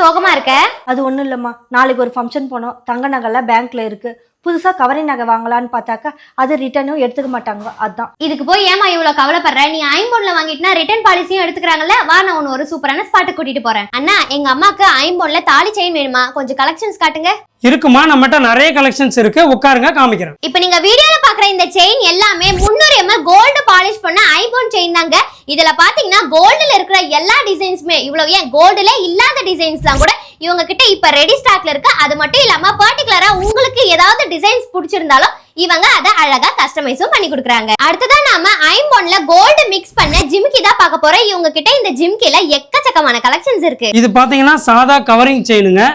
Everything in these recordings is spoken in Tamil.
சோகமா இருக்க? அது ஒண்ணும் இல்லம்மா, நாளைக்கு ஒரு ஃபங்க்ஷன் போனோம், தங்க நகைலாம் பேங்க்ல இருக்கு. புதுசா கவரிங் நகை வாங்கலான்னு பார்த்தாக்கா அது ரிட்டர்னும் எடுத்துக்க மாட்டாங்க. அதான். இதுக்கு போய் ஏமா இவ்வளவு கவலைப்படுற? நீ ஐம்பொன்ல வாங்கிட்டுனா ரிட்டர்ன் பாலிசியும் எடுத்துக்கிறாங்கல்ல. வா, நான் உன்ன ஒரு சூப்பரான ஸ்பாட்டுக்கு கூட்டிட்டு போறேன். அண்ணா, எங்க அம்மாக்கு ஐம்பொன்ல தாலி செயின் வேணுமா? கொஞ்சம் கலெக்ஷன்ஸ் காட்டுங்க. இருக்குமா, நம்மகிட்ட நிறைய கலெக்ஷன்ஸ் இருக்கு, உட்காருங்க காமிக்கிறேன். இப்ப நீங்க வீடியோல பாக்குற இந்த செயின் எல்லாமே 300 ml கோல்டு பாலிஷ் பண்ண ஐம்பொன் செயின் தாங்க. இதுல பாத்தீங்கன்னா கோல்டுல இருக்கிற எல்லா டிசைன்ஸுமே, இவ்வளவு ஏன் கோல்டுல இல்லாத டிசைன்ஸ்லாம் கூட இவங்க கிட்ட இப்ப ரெடி ஸ்டாக்ல இருக்கு. அது மட்டும் இல்லாம பர்டிகுலரா உங்களுக்கு ஏதாவது டிசைன்ஸ் பிடிச்சிருந்தாலும் இவங்க அதை அழகா கஸ்டமைஸும் பண்ணி கொடுக்குறாங்க. அடுத்ததான் நாம ஐம்பொன்ல கோல்டு மிக்ஸ் பண்ண ஜிம்கி தான் பார்க்க போறோம். இவங்க கிட்ட இந்த ஜிம்கில எக்கச்சக்கமான கலெக்ஷன்ஸ் இருக்கு. இது பாத்தீங்கன்னா சாதா கவரிங் செயினுங்க.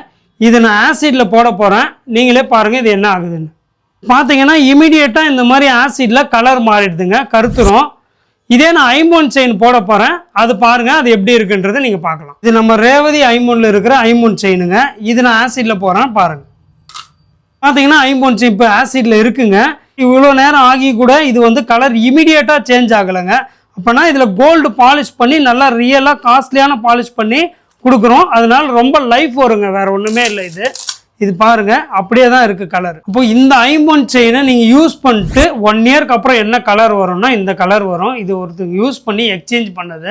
இது நான் ஆசிட்ல போட போறேன், நீங்களே பாருங்க இது என்ன ஆகுதுன்னு. பாத்தீங்கன்னா இமிடியேட்டா இந்த மாதிரி ஆசிட்ல கலர் மாறிடுதுங்க, கருத்துரும். இதே நான் ஐம்பொன் செயின் போட போறேன், அது பாருங்க அது எப்படி இருக்குன்றதை நீங்க பார்க்கலாம். இது நம்ம ரேவதி ஐம்பொன்ல இருக்கிற ஐம்பொன் செயினுங்க. இது நான் ஆசிட்ல போறேன், பாருங்க. பாத்தீங்கன்னா ஐம்பொன் செயின் இப்போ ஆசிட்ல இருக்குங்க. இவ்வளோ நேரம் ஆகி கூட இது வந்து கலர் இமிடியேட்டா சேஞ்ச் ஆகலைங்க. அப்போனா இதில் கோல்டு பாலிஷ் பண்ணி நல்லா ரியலாக காஸ்ட்லியான பாலிஷ் பண்ணி கொடுக்குறோம். அதனால ரொம்ப லைஃப் வருங்க, வேற ஒன்றுமே இல்லை. இது பாருங்க அப்படியே தான் இருக்கு கலர். அப்போ இந்த ஐம்பொன் செயினை நீங்கள் யூஸ் பண்ணிட்டு 1 இயர்க்கு அப்புறம் என்ன கலர் வரும்னா இந்த கலர் வரும். இது ஒருத்தர் யூஸ் பண்ணி எக்ஸ்சேஞ்ச் பண்ணது.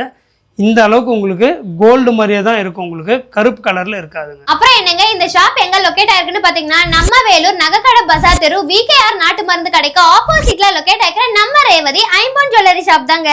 இந்த அளவுக்கு உங்களுக்கு கோல்டு மாதிரியே தான் இருக்கும், உங்களுக்கு கருப்பு கலர்ல இருக்காதுங்க. அப்புறம் என்னங்க, இந்த ஷாப் எங்க லொகேட் ஆயிருக்குன்னு பாத்தீங்கன்னா நம்ம வேலூர் நகைக்கடை பசார் தெரு VKR நாட்டு மருந்து கடைக்கு ஆப்போசிட்ல லொகேட் ஆயிருக்கிற நம்ம ரேவதி ஐம்பொன் ஜுவல்லரி ஷாப் தாங்க.